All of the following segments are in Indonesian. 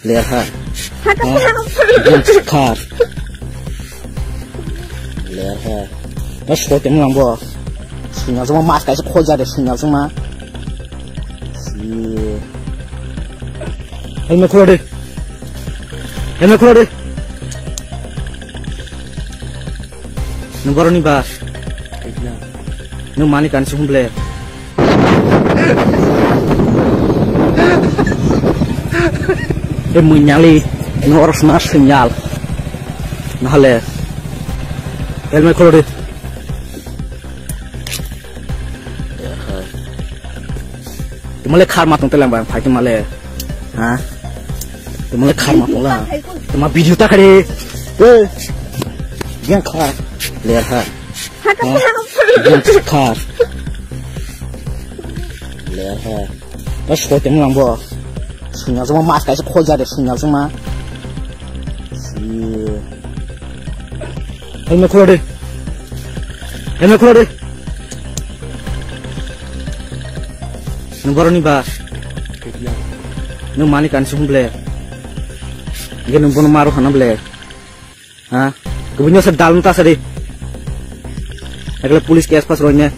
lihat ha kar lihat ha nó sôi tiếng lòng bò sinh nhau trong mà cái sẽ khôi ra để sinh nhau trong mà em khôi đi em khôi đi nó baru nih bas nó mani kan sung ble em menyali nó harus nas sinyal nah le em khôi đi Mulai karma tuh telang bang, fight mulai, hah? Mulai karma tuh lah, cuma video tak ada, yang kar, lihat ha, yang kar, lihat ha, terus kau tengok lang bo, sinyal semua mas kayak sekolah jadi sinyal semua, Em keluar deh, keluar deh. Nung baru nih bas, nung mani kan sung ble, gini nung pun maruh kana ble, hah? Kemudian sedalun tas tadi, agak polis kes pas rohnya,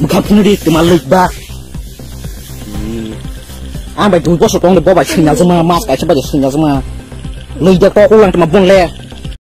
bukan punya di kemalik bas, baik dulu bos utang deh bawa sinyal semua mas kayak coba sinyal semua, lu jago ulang cuma bon le.